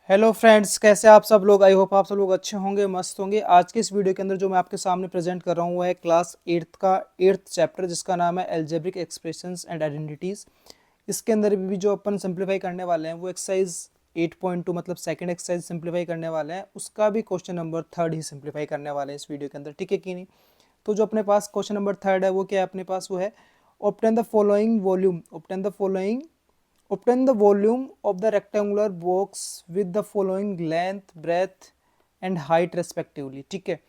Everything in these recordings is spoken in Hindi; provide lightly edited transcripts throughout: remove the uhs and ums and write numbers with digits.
हेलो फ्रेंड्स, कैसे आप सब लोग। आई होप आप सब लोग अच्छे होंगे, मस्त होंगे। आज के इस वीडियो के अंदर जो मैं आपके सामने प्रेजेंट कर रहा हूँ वो है क्लास 8th का 8th चैप्टर, जिसका नाम है एल्जेब्रिक एक्सप्रेशंस एंड आइडेंटिटीज। इसके अंदर भी जो अपन सिंप्लीफाई करने वाले हैं वो एक्सरसाइज 8.2 मतलब सेकंड एक्सरसाइज सिंप्लीफाई करने वाले हैं। उसका भी क्वेश्चन नंबर 3 ही सिंप्लीफाई करने वाले हैं इस वीडियो के अंदर, ठीक है कि नहीं। तो जो अपने पास क्वेश्चन नंबर 3 है वो क्या है अपने पास, वो है obtain the following volume, obtain the following, obtain the volume of the rectangular box with the following length, breadth and height respectively। ठीक है,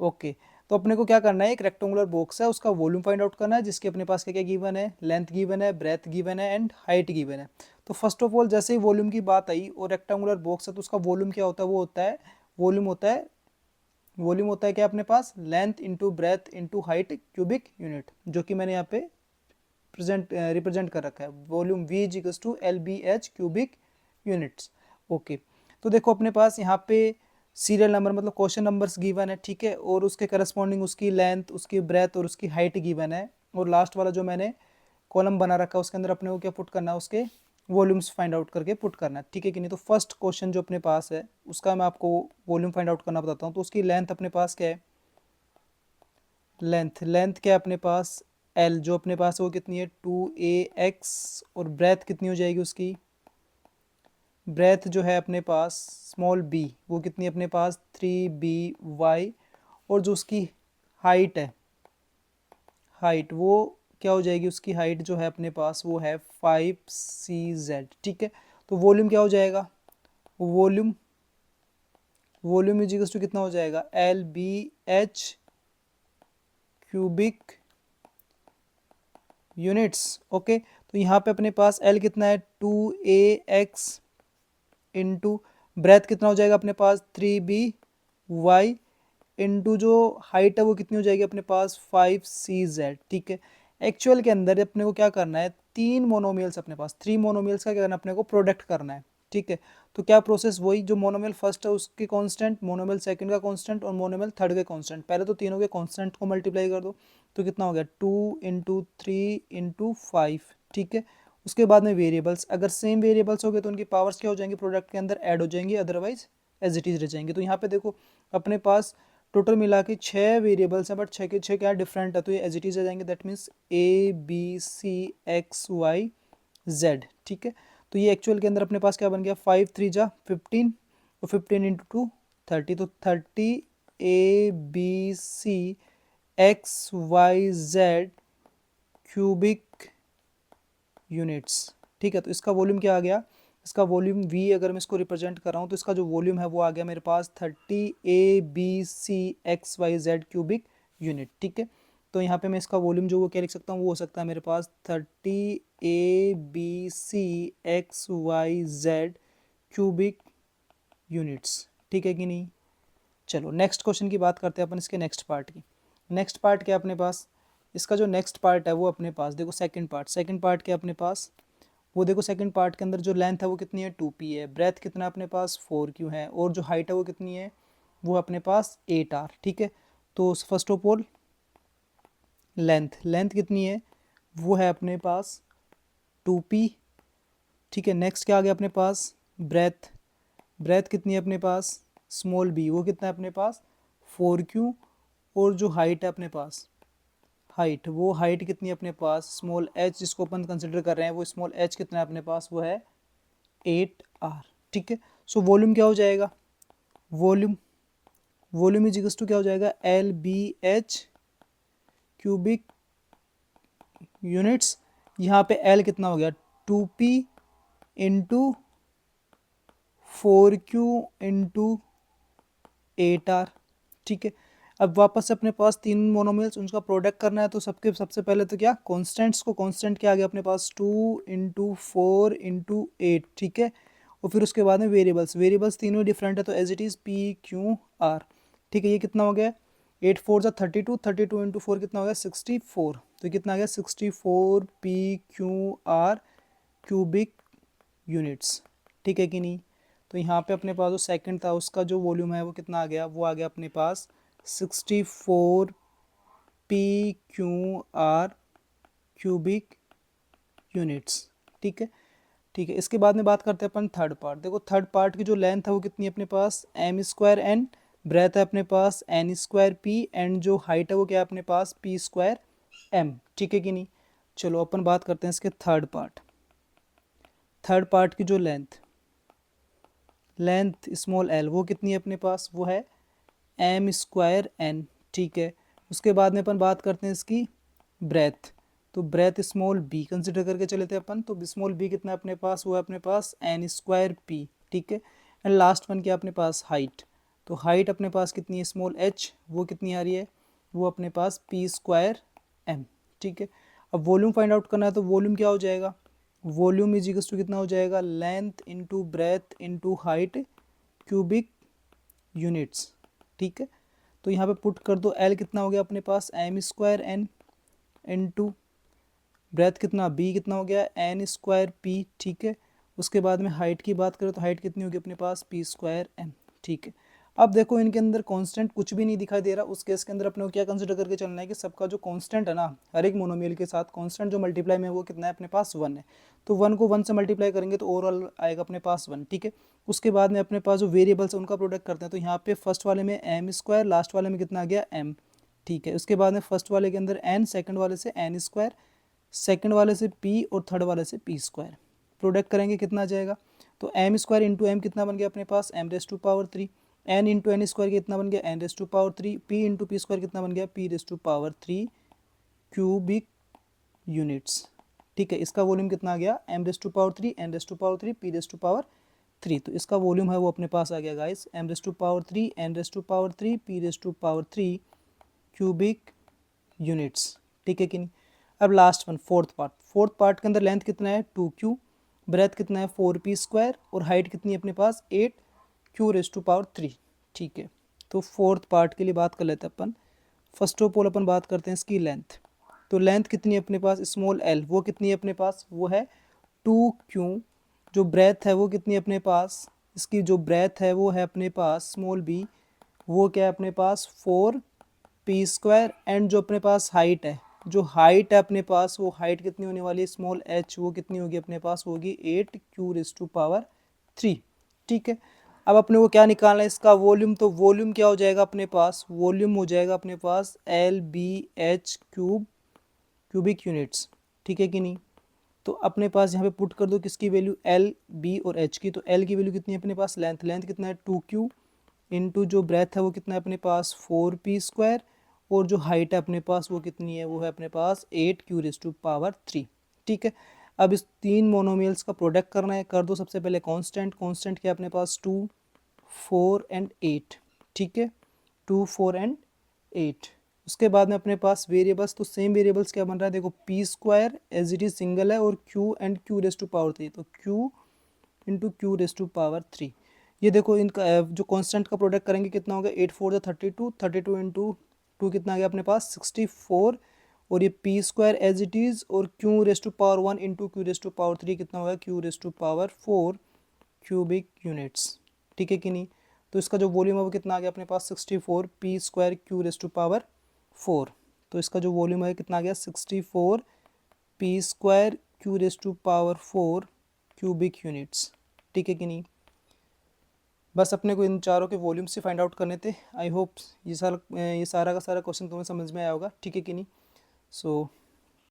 ओके। तो अपने को क्या करना है, एक रेक्टेंगुलर बॉक्स है, उसका वॉल्यूम फाइंड आउट करना है, जिसके अपने पास क्या क्या गिवन है, लेंथ गिवन है, ब्रेथ गिवन है एंड हाइट गिवन है। तो फर्स्ट ऑफ ऑल जैसे ही वॉल्यूम की बात आई और रेक्टेंगुलर बॉक्स है तो उसका वॉल्यूम क्या होता है, वो होता है वॉल्यूम होता है वॉल्यूम होता है क्या अपने पास, length into breadth into height cubic unit, जो कि मैंने यहाँ पे रिप्रेजेंट कर रखा है। Volume V is to LBH cubic units. Okay, तो देखो अपने पास यहाँ पे सीरियल नंबर मतलब क्वेश्चन नंबर्स गिवन है, ठीक है, और उसके करस्पॉन्डिंग उसकी लेंथ, उसकी ब्रेथ और उसकी हाइट गिवन है। और लास्ट वाला जो मैंने कॉलम बना रखा है उसके अंदर अपने को क्या पुट करना है, उसके वॉल्यूम्स फाइंड आउट करके पुट करना है, ठीक है कि नहीं। तो फर्स्ट क्वेश्चन जो अपने पास है उसका मैं आपको वॉल्यूम फाइंड आउट करना बताता हूँ। तो उसकी लेंथ अपने पास क्या है, लेंथ क्या है अपने पास, एल जो अपने पास है वो कितनी है 2AX। और ब्रेथ कितनी हो जाएगी उसकी, ब्रेथ जो है अपने पास स्मॉल b, वो कितनी है अपने पास 3BY। और जो उसकी हाइट है, हाइट वो क्या हो जाएगी, उसकी हाइट जो है अपने पास वो है 5CZ, ठीक है। तो वॉल्यूम क्या हो जाएगा, वॉल्यूम वॉल्यूम इज टू कितना हो जाएगा LBH क्यूबिक यूनिट्स। ओके, तो यहाँ पे अपने पास L कितना है 2AX इंटू ब्रेथ कितना हो जाएगा अपने पास 3BY इंटू जो हाइट है वो कितनी हो जाएगी अपने पास 5CZ, ठीक है। एक्चुअल के अंदर अपने को क्या करना है, तीन मोनोमियल्स अपने पास, थ्री मोनोमियल्स का क्या करना है अपने को, प्रोडक्ट करना है, ठीक है। तो क्या प्रोसेस, वही जो मोनोमियल फर्स्ट है उसके कांस्टेंट, मोनोमियल सेकंड का कांस्टेंट और मोनोमियल थर्ड का कांस्टेंट, पहले तो तीनों के कांस्टेंट को मल्टीप्लाई कर दो। तो कितना हो गया 2 × 3 × 5, ठीक है। उसके बाद में वेरिएबल्स, अगर सेम वेरिएबल्स हो गए तो उनकी पावर्स क्या हो जाएंगी, प्रोडक्ट के अंदर ऐड हो जाएंगी, अदरवाइज एज इट इज रह जाएंगे। तो यहाँ पे देखो अपने पास टोटल मिला के 6 वेरिएबल्स हैं, बट 6 के 6 क्या डिफरेंट है, तो ये एज इट इज आ जाएंगे। दैट मीन्स ABCXYZ, ठीक है। तो ये एक्चुअल के अंदर अपने पास क्या बन गया, 5 3 × 15 और 15 × 2 30, तो 30 ABCXYZ क्यूबिक यूनिट्स, ठीक है। तो इसका वॉल्यूम क्या आ गया, इसका वॉल्यूम V, अगर मैं इसको रिप्रेजेंट कर रहा हूँ तो इसका जो वॉल्यूम है वो आ गया मेरे पास 30 ABCXYZ क्यूबिक यूनिट, ठीक है। तो यहाँ पे मैं इसका वॉल्यूम जो वो क्या लिख सकता हूँ, वो हो सकता है मेरे पास 30 ABCXYZ क्यूबिक यूनिट्स, ठीक है कि नहीं। चलो नेक्स्ट क्वेश्चन की बात करते हैं अपन, इसके नेक्स्ट पार्ट की। नेक्स्ट पार्ट क्या अपने पास, इसका जो नेक्स्ट पार्ट है वो अपने पास देखो सेकंड पार्ट क्या अपने पास, वो देखो सेकंड पार्ट के अंदर जो लेंथ है वो कितनी है 2P है, ब्रेथ कितना अपने पास 4Q है, और जो हाइट है वो कितनी है, वो अपने पास 8R, ठीक है। तो फर्स्ट ऑफ ऑल लेंथ कितनी है, वो है अपने पास 2P, ठीक है। नेक्स्ट क्या आ गया अपने पास, ब्रेथ कितनी है अपने पास स्मॉल b, वो कितना है अपने पास 4Q। और जो हाइट है अपने पास, वो हाइट कितनी है अपने पास स्मॉल h, जिसको अपन कंसिडर कर रहे हैं, वो स्मॉल h कितना है अपने पास, वो है 8R, ठीक है। सो वॉल्यूम क्या हो जाएगा, volume volume is equal to क्या हो जाएगा LBH क्यूबिक यूनिट्स। यहाँ पे L कितना हो गया 2P into 4Q into 8R, ठीक है। अब वापस से अपने पास तीन मोनोमियल्स, उनका प्रोडक्ट करना है, तो सबके सबसे पहले तो क्या कॉन्स्टेंट्स को, कांस्टेंट क्या आ गया अपने पास 2 × 4 × 8, ठीक है। और फिर उसके बाद में वेरिएबल्स तीनों डिफरेंट है, तो एज इट इज़ PQR, ठीक है। ये कितना हो गया 8 4 = 32, 32 × 4 कितना हो गया 64, तो कितना आ गया 64 PQR क्यूबिक यूनिट्स, ठीक है कि नहीं। तो यहाँ पे अपने पास जो सेकंड था उसका जो वॉल्यूम है वो कितना आ गया, वो आ गया अपने पास 64 PQR क्यूबिक यूनिट्स, ठीक है। ठीक है। इसके बाद में बात करते हैं अपन थर्ड पार्ट। देखो थर्ड पार्ट की जो लेंथ है वो कितनी है अपने पास एम स्क्वायर एन, ब्रेथ है अपने पास एन स्क्वायर पी, एंड जो हाइट है वो क्या है अपने पास पी स्क्वायर एम। ठीक है कि नहीं। चलो अपन बात करते हैं इसके थर्ड पार्ट। थर्ड पार्ट की जो लेंथ स्मॉल एल वो कितनी है अपने पास, वो है एम स्क्वायर एन। ठीक है। उसके बाद में अपन बात करते हैं इसकी ब्रेथ। तो ब्रेथ स्मॉल बी कंसिडर करके चले थे अपन, तो स्मॉल बी कितना है अपने पास, वो है अपने पास एन स्क्वायर पी। ठीक है। एंड लास्ट वन क्या अपने पास हाइट। तो हाइट अपने पास कितनी है स्मॉल एच, वो कितनी आ रही है, वो अपने पास पी स्क्वायर एम। ठीक है। अब वॉल्यूम फाइंड आउट करना है, तो वॉल्यूम क्या हो जाएगा, वॉल्यूम इज इक्वल्स टू कितना हो जाएगा, length into breadth into height cubic units. ठीक है। तो यहाँ पे पुट कर दो, एल कितना हो गया अपने पास M square N into breadth कितना बी कितना हो गया एन स्क्वायर पी। ठीक है। उसके बाद में हाइट की बात करें तो हाइट कितनी होगी अपने पास पी स्क्वायर एम। ठीक है। अब देखो इनके अंदर कांस्टेंट कुछ भी नहीं दिखाई दे रहा, उस केस के अंदर अपने को क्या कंसिडर करके चलना है कि सबका जो कांस्टेंट है ना, हर एक मोनोमियल के साथ कांस्टेंट जो मल्टीप्लाई में वो कितना है अपने पास 1 है। तो 1 को 1 से मल्टीप्लाई करेंगे तो ओवरऑल आएगा अपने पास 1। ठीक है। उसके बाद में अपने पास जो वेरिएबल्स है उनका प्रोडक्ट करते हैं, तो यहाँ पे फर्स्ट वाले में एम स्क्वायर, लास्ट वाले में कितना आ गया एम। ठीक है। उसके बाद में फर्स्ट वाले के अंदर एन, सेकंड वाले से एन स्क्वायर, सेकंड वाले से पी और थर्ड वाले से पी स्क्वायर। प्रोडक्ट करेंगे कितना आ जाएगा, तो एम स्क्वायर इंटू एम कितना बन गया अपने पास M raise to power 3, N into N square कितना बन गया N raise to power 3, P into P square कितना बन गया P raise to power 3 cubic units. ठीक है। इसका वॉल्यूम कितना आ गया M raise to power 3 N raise to power 3 P raise to power 3। तो इसका वॉल्यूम है वो अपने पास आ गया guys M raise to power 3 N raise to power 3 P raise to power 3 cubic units. ठीक है कि नहीं। अब last one fourth part. Fourth part के अंदर लेंथ कितना है 2q, ब्रेथ कितना है 4p स्क्वायर, और हाइट कितनी है अपने पास 8q रेस टू पावर 3। ठीक है। तो फोर्थ पार्ट के लिए बात कर लेते हैं अपन। फर्स्ट ऑफ ऑल अपन बात करते हैं इसकी लेंथ। तो लेंथ कितनी है अपने पास स्मॉल एल, वो कितनी है अपने पास, वो है 2q। जो ब्रेथ है वो कितनी है अपने पास, इसकी जो ब्रेथ है वो है अपने पास स्मॉल बी, वो क्या है अपने पास 4p स्क्वायर, एंड जो अपने पास हाइट है, जो हाइट है अपने पास वो हाइट कितनी होने वाली है स्मॉल एच, वो कितनी होगी अपने पास होगी 8q रेस टू पावर 3। ठीक है। अब अपने को क्या निकालना है इसका वॉल्यूम, तो वॉल्यूम क्या हो जाएगा अपने पास, वॉल्यूम हो जाएगा अपने पास L B H cubic units. ठीक है कि नहीं। तो अपने पास यहाँ पे पुट कर दो किसकी वैल्यू एल बी और एच की। तो एल की वैल्यू कितनी है अपने पास, लेंथ लेंथ कितना है 2q इंटू जो ब्रेथ है वो कितना है अपने पास 4p स्क्वायर, और जो हाइट है अपने पास वो कितनी है, वो है अपने पास 8q रेस टू पावर 3। ठीक है। अब इस तीन मोनोमियल्स का प्रोडक्ट करना है, कर दो सबसे पहले कांस्टेंट। कांस्टेंट क्या अपने पास 2 4 एंड 8। ठीक है। 2 4 एंड 8। उसके बाद में अपने पास वेरिएबल्स, तो सेम वेरिएबल्स क्या बन रहा है देखो P square as it is single है, और Q and Q raise to power 3, तो Q into Q raise to power 3। ये देखो इनका जो कांस्टेंट का प्रोडक्ट करेंगे कितना होगा 8 4 32, 32 इंटू 2 कितना आ गया अपने पास 64, और ये P square as it is, और Q raise to power 1 into Q raise to power 3 कितना होगा Q raise to power 4 cubic units. ठीक है कि नहीं। तो इसका जो वॉल्यूम है वो कितना आ गया अपने पास 64 P square Q raise to power 4। तो इसका जो वॉल्यूम है कितना आ गया 64 P square Q raise to power 4 cubic units. ठीक है कि नहीं। बस अपने को इन चारों के वॉल्यूम से फाइंड आउट करने थे। आई होप ये सारा का सारा क्वेश्चन तुम्हें समझ में आया होगा। ठीक है कि नहीं। सो